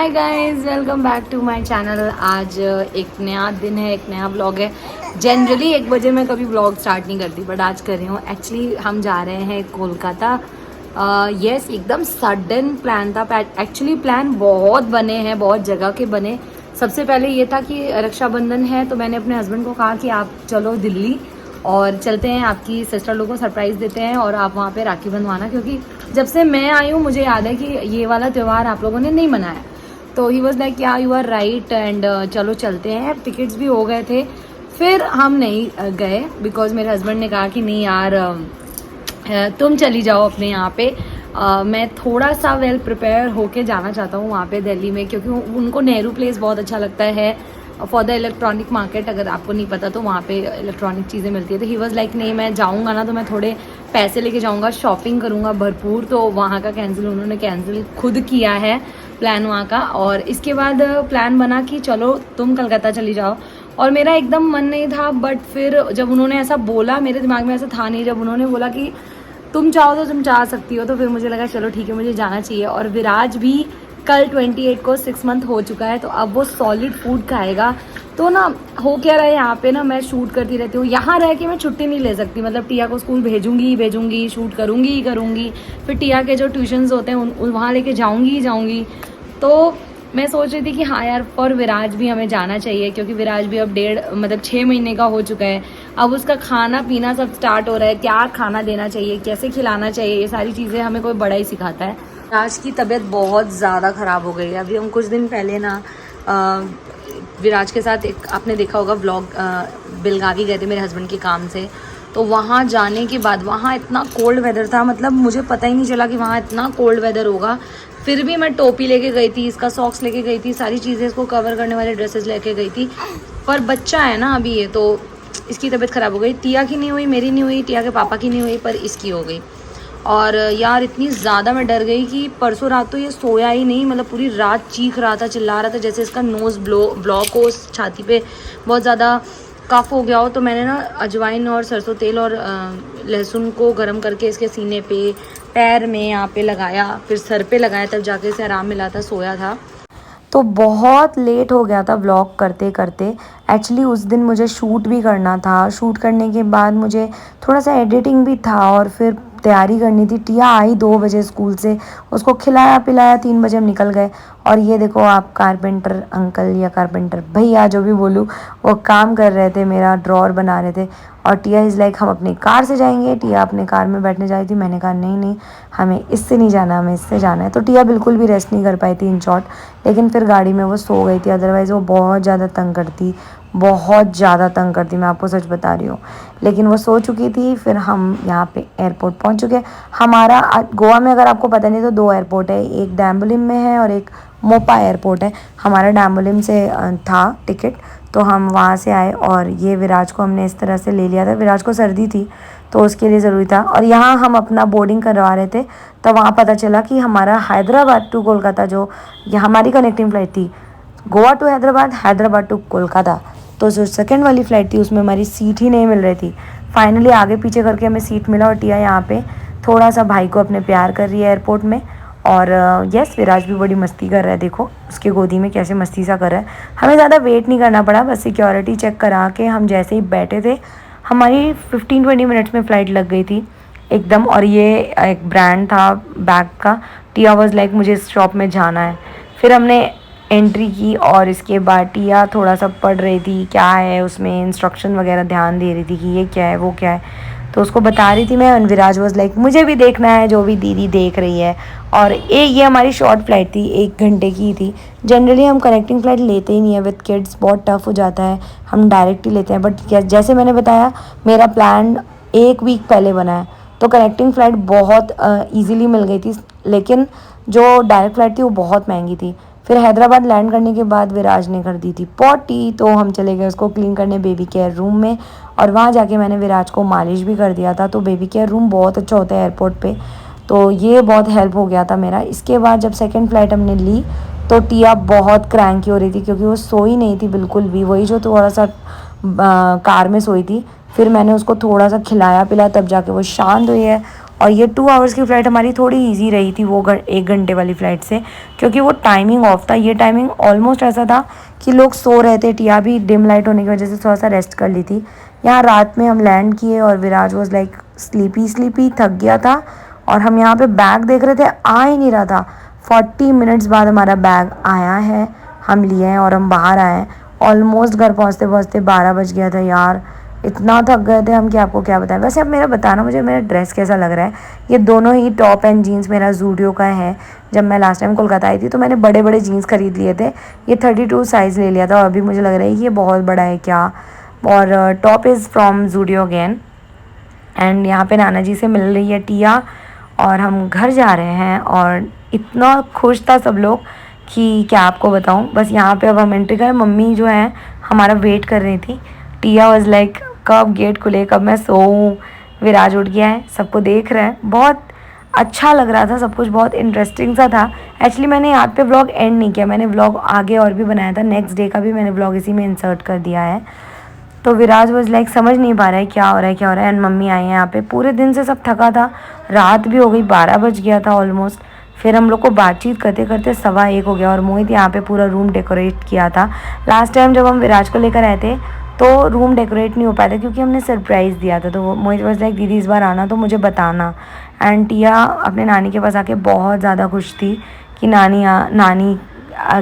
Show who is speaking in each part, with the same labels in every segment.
Speaker 1: Hi guys, welcome back to my channel. आज एक नया दिन है, एक नया ब्लॉग है। जनरली 1 बजे मैं कभी ब्लॉग स्टार्ट नहीं करती, बट आज कर रही हूँ। एक्चुअली हम जा रहे हैं कोलकाता। यस, एकदम सडन प्लान था। एक्चुअली प्लान बहुत बने हैं, बहुत जगह के बने। सबसे पहले ये था कि रक्षाबंधन है, तो मैंने अपने हस्बैंड को कहा कि आप चलो दिल्ली और चलते हैं, आपकी सिस्टर लोगों को सरप्राइज़ देते हैं और आप वहाँ पे राखी बंधवाना, क्योंकि जब से मैं आई हूँ मुझे याद है कि ये वाला त्यौहार आप लोगों ने नहीं मनाया। तो ही वॉज लाइक या यू आर राइट एंड चलो चलते हैं। टिकट्स भी हो गए थे, फिर हम नहीं गए बिकॉज मेरे हस्बैंड ने कहा कि नहीं यार, तुम चली जाओ अपने यहाँ पे। मैं थोड़ा सा वेल प्रिपेयर होके जाना चाहता हूँ वहाँ पे दिल्ली में, क्योंकि उनको नेहरू प्लेस बहुत अच्छा लगता है फॉर द इलेक्ट्रॉनिक मार्केट। अगर आपको नहीं पता तो वहाँ पे इलेक्ट्रॉनिक चीज़ें मिलती है। तो ही वॉज लाइक नहीं, मैं जाऊँगा ना तो मैं थोड़े पैसे लेके जाऊँगा, शॉपिंग करूँगा भरपूर। तो वहाँ का कैंसिल, उन्होंने कैंसिल खुद किया है प्लान वहाँ का। और इसके बाद प्लान बना कि चलो तुम कलकत्ता चली जाओ, और मेरा एकदम मन नहीं था। बट फिर जब उन्होंने ऐसा बोला, मेरे दिमाग में ऐसा था नहीं, जब उन्होंने बोला कि तुम चाहो तो तुम जा सकती हो, तो फिर मुझे लगा चलो ठीक है, मुझे जाना चाहिए। और विराज भी कल 28 को 6 मंथ हो चुका है, तो अब वो सॉलिड फूड खाएगा। तो ना हो क्या रहा है, यहाँ पे ना मैं शूट करती रहती हूँ। यहाँ रह के मैं छुट्टी नहीं ले सकती, मतलब टिया को स्कूल भेजूंगी, शूट करूँगी। फिर टिया के जो ट्यूशन्स होते हैं वहाँ लेके जाऊँगी। तो मैं सोच रही थी कि हाँ यार, फॉर विराज भी हमें जाना चाहिए, क्योंकि विराज भी अब 6 महीने का हो चुका है। अब उसका खाना पीना सब स्टार्ट हो रहा है, क्या खाना देना चाहिए, कैसे खिलाना चाहिए, ये सारी चीज़ें हमें कोई बड़ा ही सिखाता है। विराज की तबीयत बहुत ज़्यादा ख़राब हो गई है। अभी हम कुछ दिन पहले ना विराज के साथ एक, आपने देखा होगा व्लॉग, बेलगावी गए थे मेरे हस्बैंड के काम से। तो वहाँ जाने के बाद वहाँ इतना कोल्ड वेदर था, मतलब मुझे पता ही नहीं चला कि वहाँ इतना कोल्ड वेदर होगा। फिर भी मैं टोपी लेके गई थी, इसका सॉक्स लेके गई थी, सारी चीज़ें इसको कवर करने वाले ड्रेसेस लेके गई थी। पर बच्चा है ना अभी ये, तो इसकी तबीयत ख़राब हो गई। टिया की नहीं हुई, मेरी नहीं हुई, टिया के पापा की नहीं हुई, पर इसकी हो गई। और यार इतनी ज़्यादा मैं डर गई कि परसों रात तो ये सोया ही नहीं, मतलब पूरी रात चीख रहा था, चिल्ला रहा था, जैसे इसका नोज़ ब्लॉक हो, छाती पे बहुत ज़्यादा कफ हो गया हो। तो मैंने ना अजवाइन और सरसों तेल और लहसुन को गर्म करके इसके सीने पे, पैर में यहाँ पे लगाया, फिर सर पे लगाया, तब जाके इसे आराम मिला था, सोया था। तो बहुत लेट हो गया था व्लॉग करते करते। एक्चुअली उस दिन मुझे शूट भी करना था, शूट करने के बाद मुझे थोड़ा सा एडिटिंग भी था और फिर तैयारी करनी थी। टिया आई 2 बजे स्कूल से, उसको खिलाया पिलाया, 3 बजे हम निकल गए। और ये देखो आप, कारपेंटर अंकल या कारपेंटर भैया जो भी बोलूँ, वो काम कर रहे थे, मेरा ड्रॉर बना रहे थे। और टिया इज़ लाइक हम अपनी कार से जाएंगे। टिया अपने कार में बैठने जा रही थी, मैंने कहा नहीं, हमें इससे नहीं जाना, हमें इससे जाना है। तो टिया बिल्कुल भी रेस्ट नहीं कर पाई थी इन शॉर्ट, लेकिन फिर गाड़ी में वो सो गई थी। अदरवाइज़ वो बहुत ज़्यादा तंग करती, मैं आपको सच बता रही हूँ। लेकिन वो सो चुकी थी। फिर हम यहाँ पे एयरपोर्ट पहुँच चुके। हमारा गोवा में, अगर आपको पता नहीं तो 2 एयरपोर्ट है, एक डैम्बुलिम में है और एक मोपा एयरपोर्ट है। हमारा डैम्बुलिम से था टिकट, तो हम वहाँ से आए। और ये विराज को हमने इस तरह से ले लिया था, विराज को सर्दी थी तो उसके लिए ज़रूरी था। और यहाँ हम अपना बोर्डिंग करवा रहे थे, तो वहाँ पता चला कि हमारा हैदराबाद टू कोलकाता, जो ये हमारी कनेक्टिंग फ़्लाइट थी, गोवा टू हैदराबाद, हैदराबाद टू कोलकाता, तो जो सेकंड वाली फ़्लाइट थी उसमें हमारी सीट ही नहीं मिल रही थी। फाइनली आगे पीछे करके हमें सीट मिला। और टिया यहाँ पे थोड़ा सा भाई को अपने प्यार कर रही है एयरपोर्ट में। और यस, विराज भी बड़ी मस्ती कर रहा है, देखो उसके गोदी में कैसे मस्ती सा कर रहा है। हमें ज़्यादा वेट नहीं करना पड़ा, बस सिक्योरिटी चेक करा के हम जैसे ही बैठे थे, हमारी 15-20 मिनट्स में फ़्लाइट लग गई थी एकदम। और ये एक ब्रांड था बैग का। टिया वॉज लाइक मुझे इस शॉप में जाना है। फिर हमने एंट्री की और इसके बाद टिया थोड़ा सा पढ़ रही थी, क्या है उसमें इंस्ट्रक्शन वगैरह ध्यान दे रही थी कि ये क्या है वो क्या है, तो उसको बता रही थी मैं। विराज वॉज लाइक मुझे भी देखना है जो भी दीदी देख रही है। और ये हमारी शॉर्ट फ्लाइट थी, 1 घंटे की थी। जनरली हम कनेक्टिंग फ़्लाइट लेते ही नहीं है विद किड्स, बहुत टफ हो जाता है, हम डायरेक्ट ही लेते हैं। बट जैसे मैंने बताया, मेरा प्लान 1 वीक पहले बना है, तो कनेक्टिंग फ़्लाइट बहुत ईजीली मिल गई थी। लेकिन जो डायरेक्ट फ़्लाइट थी वो बहुत महंगी थी। फिर हैदराबाद लैंड करने के बाद विराज ने कर दी थी पॉटी, तो हम चले गए उसको क्लीन करने बेबी केयर रूम में। और वहाँ जाके मैंने विराज को मालिश भी कर दिया था। तो बेबी केयर रूम बहुत अच्छा होता है एयरपोर्ट पे, तो ये बहुत हेल्प हो गया था मेरा। इसके बाद जब सेकंड फ़्लाइट हमने ली, तो टिया बहुत क्रैंकी हो रही थी, क्योंकि वो सोई नहीं थी बिल्कुल भी, वही जो थोड़ा सा कार में सोई थी। फिर मैंने उसको थोड़ा सा खिलाया पिलाया, तब जाके वो शांत हुई है।
Speaker 2: और ये 2 आवर्स की फ़्लाइट हमारी थोड़ी इजी रही थी वो 1 घंटे वाली फ़्लाइट से, क्योंकि वो टाइमिंग ऑफ था। ये टाइमिंग ऑलमोस्ट ऐसा था कि लोग सो रहे थे। टिया भी डिम लाइट होने की वजह से थोड़ा सा रेस्ट कर ली थी। यहाँ रात में हम लैंड किए और विराज वॉज लाइक स्लीपी थक गया था। और हम यहाँ पे बैग देख रहे थे, आ ही नहीं रहा था। 40 मिनट्स बाद हमारा बैग आया है, हम लिए हैं और हम बाहर आए हैं। ऑलमोस्ट घर पहुँचते पहुँचते 12 बज गया था यार। इतना थक गए थे हम कि आपको क्या बताएं। वैसे अब मेरा बताना, मुझे मेरा ड्रेस कैसा लग रहा है। ये दोनों ही टॉप एंड जीन्स मेरा ज़ूडियो का है। जब मैं लास्ट टाइम कोलकाता आई थी तो मैंने बड़े बड़े जीन्स खरीद लिए थे। ये 32 साइज़ ले लिया था और अभी मुझे लग रहा है कि ये बहुत बड़ा है क्या। और top is from Zudio again. And यहाँ पे नाना जी से मिल रही है टिया और हम घर जा रहे हैं। और इतना खुश था सब लोग कि क्या आपको बताऊँ। बस यहाँ पे अब हम एंट्री करें, मम्मी जो है हमारा वेट कर रही थी। टिया वाज लाइक कब गेट खुले, कब मैं सोऊं। विराज उठ गया है, सबको देख रहे हैं। बहुत अच्छा लग रहा था, सब कुछ बहुत इंटरेस्टिंग सा था। एक्चुअली मैंने यहाँ पे व्लॉग एंड नहीं किया, मैंने व्लॉग आगे और भी बनाया था। नेक्स्ट डे का भी मैंने व्लॉग इसी में इंसर्ट कर दिया है। तो विराज वॉज लाइक समझ नहीं पा रहा है क्या हो रहा है क्या हो रहा है। एंड मम्मी आई हैं यहाँ पे। पूरे दिन से सब थका था, रात भी हो गई, 12 बज गया था ऑलमोस्ट। फिर हम लोग को बातचीत करते करते 1:15 हो गया और मोहित यहाँ पे पूरा रूम डेकोरेट किया था। लास्ट टाइम जब हम विराज को लेकर आए थे तो रूम डेकोरेट नहीं हो पाया था क्योंकि हमने सरप्राइज़ दिया था। तो वो मोहित वॉज लाइक दीदी इस बार आना तो मुझे बताना। एंड टिया अपने नानी के पास आके बहुत ज़्यादा खुश थी कि नानी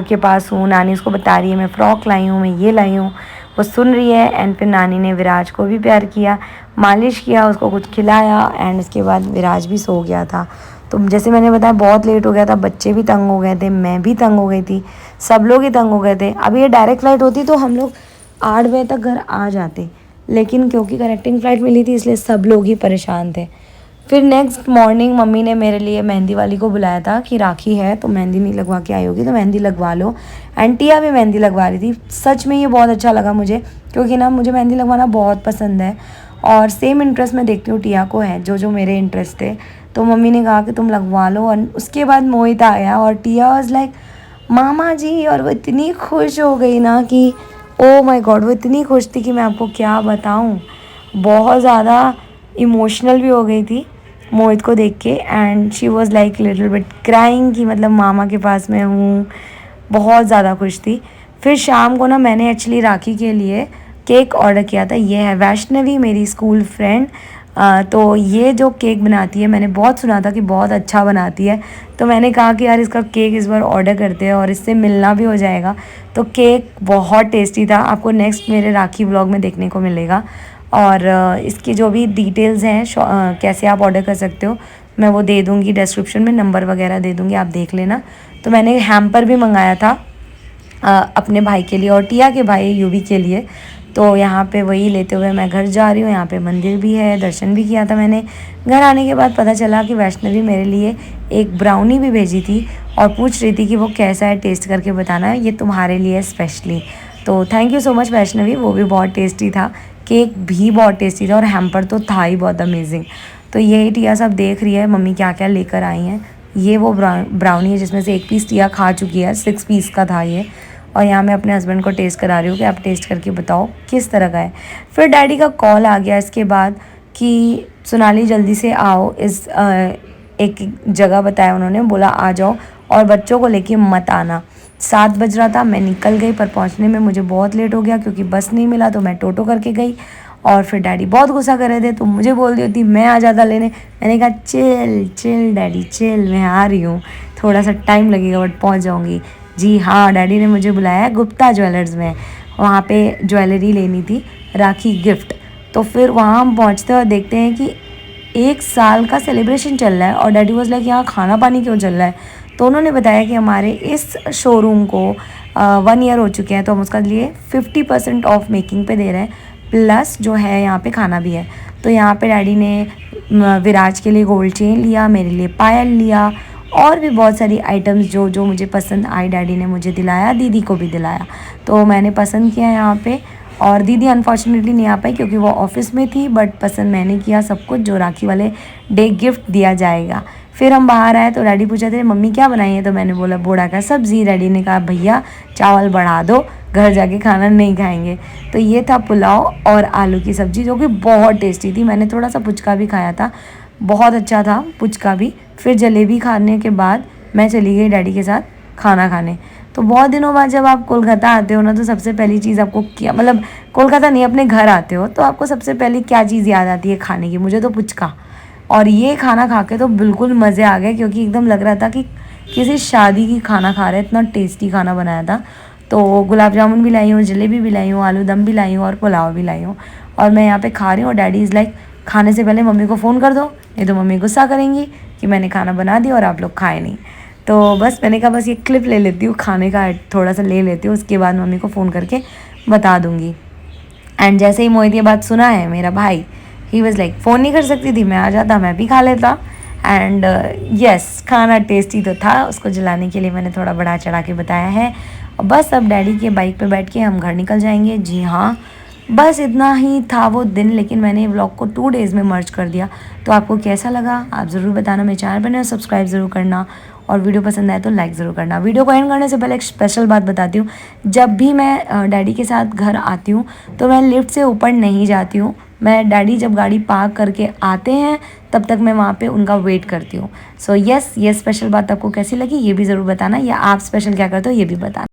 Speaker 2: के पास हूँ। नानी उसको बता रही है मैं फ़्रॉक लाई हूँ, मैं ये लाई हूँ। वो सुन रही है। एंड फिर नानी ने विराज को भी प्यार किया, मालिश किया, उसको कुछ खिलाया। एंड उसके बाद विराज भी सो गया था। तो जैसे मैंने बताया बहुत लेट हो गया था, बच्चे भी तंग हो गए थे, मैं भी तंग हो गई थी, सब लोग ही तंग हो गए थे। अभी ये डायरेक्ट फ़्लाइट होती तो हम लोग 8 बजे तक घर आ जाते, लेकिन क्योंकि कनेक्टिंग फ़्लाइट मिली थी इसलिए सब लोग ही परेशान थे। फिर नेक्स्ट मॉर्निंग मम्मी ने मेरे लिए मेहंदी वाली को बुलाया था कि राखी है तो मेहंदी नहीं लगवा के आई होगी तो मेहंदी लगवा लो। एंड टिया भी मेहंदी लगवा रही थी। सच में ये बहुत अच्छा लगा मुझे, क्योंकि ना मुझे मेहंदी लगवाना बहुत पसंद है और सेम इंटरेस्ट मैं देखती हूँ टिया को है, जो मेरे इंटरेस्ट थे। तो मम्मी ने कहा कि तुम लगवा लो। और उसके बाद मोहित आया और टिया वाज लाइक मामा जी। और वो इतनी खुश हो गई ना कि ओ माय गॉड, वो इतनी खुश थी कि मैं आपको क्या बताऊँ। बहुत ज़्यादा इमोशनल भी हो गई थी मोहित को देख के। And she was like little bit crying कि मतलब मामा के पास मैं हूँ। बहुत ज़्यादा खुश थी। फिर शाम को ना मैंने एक्चुअली राखी के लिए केक ऑर्डर किया था। ये है वैष्णवी, मेरी स्कूल फ्रेंड। तो ये जो केक बनाती है, मैंने बहुत सुना था कि बहुत अच्छा बनाती है। तो मैंने कहा कि यार इसका केक इस बार ऑर्डर करते हैं और इससे मिलना भी हो जाएगा। तो केक बहुत टेस्टी था, आपको नेक्स्ट मेरे राखी व्लॉग में देखने को मिलेगा। और इसकी जो भी डिटेल्स हैं कैसे आप ऑर्डर कर सकते हो मैं वो दे दूँगी डिस्क्रिप्शन में, नंबर वगैरह दे दूँगी, आप देख लेना। तो मैंने हैम्पर भी मंगाया था अपने भाई के लिए और टिया के भाई यूवी के लिए। तो यहाँ पे वही लेते हुए मैं घर जा रही हूँ। यहाँ पे मंदिर भी है, दर्शन भी किया था मैंने। घर आने के बाद पता चला कि वैष्णवी मेरे लिए एक ब्राउनी भी भेजी थी और पूछ रही थी कि वो कैसा है, टेस्ट करके बताना, ये तुम्हारे लिए स्पेशली। तो thank you so much Vaishnavi, वो भी बहुत टेस्टी था, केक भी बहुत टेस्टी था और हैम्पर तो था ही बहुत अमेजिंग। तो यही टिया सब देख रही है मम्मी क्या क्या लेकर आई हैं। ये वो ब्राउनी है जिसमें से 1 पीस टिया खा चुकी है, 6 पीस का था ये। और यहाँ मैं अपने हस्बैंड को टेस्ट करा रही हूँ कि आप टेस्ट करके बताओ किस तरह का है। फिर डैडी का कॉल आ गया इसके बाद कि सोनाली जल्दी से आओ, इस एक जगह बताया उन्होंने, बोला आ जाओ और बच्चों को लेके मत आना। 7 बज रहा था, मैं निकल गई पर पहुँचने में मुझे बहुत लेट हो गया क्योंकि बस नहीं मिला। तो मैं टोटो करके गई और फिर डैडी बहुत गुस्सा कर रहे थे तो मुझे बोल दी होती मैं आ जाता लेने। मैंने कहा चिल चिल डैडी चिल, मैं आ रही हूँ, थोड़ा सा टाइम लगेगा बट पहुँच जाऊँगी। जी हाँ, डैडी ने मुझे बुलाया है गुप्ता ज्वेलर्स में, वहाँ पे ज्वेलरी लेनी थी राखी गिफ्ट। तो फिर वहाँ हम पहुँचते और देखते हैं कि 1 साल का सेलिब्रेशन चल रहा है और डैडी वाज लाइक यहाँ खाना पानी क्यों चल रहा है। तो उन्होंने बताया कि हमारे इस शोरूम को 1 ईयर हो चुके हैं तो हम उसका लिए 50% ऑफ मेकिंग पे दे रहे हैं, प्लस जो है यहाँ पे खाना भी है। तो यहाँ पे डैडी ने विराज के लिए गोल्ड चेन लिया, मेरे लिए पायल लिया और भी बहुत सारी आइटम्स जो मुझे पसंद आई डैडी ने मुझे दिलाया, दीदी को भी दिलाया। तो मैंने पसंद किया यहाँ पे। और दीदी अनफॉर्चुनेटली नहीं आ पाई क्योंकि वो ऑफिस में थी, बट पसंद मैंने किया सब कुछ जो राखी वाले डे गिफ्ट दिया जाएगा। फिर हम बाहर आए तो डैडी पूछा थे मम्मी क्या बनाई है, तो मैंने बोला बोड़ा का सब्ज़ी। डैडी ने कहा भैया चावल बढ़ा दो, घर जाके खाना नहीं खाएंगे। तो ये था पुलाव और आलू की सब्ज़ी जो कि बहुत टेस्टी थी। मैंने थोड़ा सा पुचका भी खाया था। बहुत अच्छा था पुचका भी। फिर जलेबी खाने के बाद मैं चली गई डैडी के साथ खाना खाने। तो बहुत दिनों बाद जब आप कोलकाता आते हो ना, तो सबसे पहली चीज़ आपको क्या, मतलब कोलकाता नहीं, अपने घर आते हो तो आपको सबसे पहले क्या चीज़ याद आती है खाने की? मुझे तो पुचका। और ये खाना खा के तो बिल्कुल मज़े आ गए, क्योंकि एकदम लग रहा था कि किसी शादी की खाना खा रहे, इतना टेस्टी खाना बनाया था। तो गुलाब जामुन भी लाई हूँ, जलेबी भी लाई हूँ, आलू दम भी लाई हूँ और पुलाव भी लाई हूँ। और मैं यहाँ पे खा रही हूँ और डैडी इज़ लाइक, खाने से पहले मम्मी को फ़ोन कर दो, नहीं तो मम्मी गुस्सा करेंगी कि मैंने खाना बना दिया और आप लोग खाए नहीं। तो बस मैंने कहा बस ये क्लिप ले लेती हूँ, खाने का थोड़ा सा ले लेती हूँ, उसके बाद मम्मी को फ़ोन करके बता दूँगी। एंड जैसे ही मोहित ये बात सुना है, मेरा भाई, ही वॉज लाइक, फ़ोन नहीं कर सकती थी, मैं आ जाता, मैं भी खा लेता। एंड यस, खाना टेस्टी तो था, उसको जलाने के लिए मैंने थोड़ा बढ़ा चढ़ा के बताया है। और बस अब डैडी के बाइक पे बैठ के हम घर निकल जाएंगे। जी हाँ, बस इतना ही था वो दिन, लेकिन मैंने व्लॉग को 2 डेज़ में मर्ज कर दिया। तो आपको कैसा लगा आप ज़रूर बताना। मेरे चैनल पर नए सब्सक्राइब ज़रूर करना, और वीडियो पसंद आए तो लाइक ज़रूर करना। वीडियो को एंड करने से पहले एक स्पेशल बात बताती हूँ, जब भी मैं डैडी के साथ घर आती हूँ तो मैं लिफ्ट से ऊपर नहीं जाती हूँ। मैं डैडी जब गाड़ी पार्क करके आते हैं तब तक मैं वहाँ पे उनका वेट करती हूँ। सो यस, ये स्पेशल बात आपको कैसी लगी ये भी ज़रूर बताना, या आप स्पेशल क्या करते हो ये भी बताना।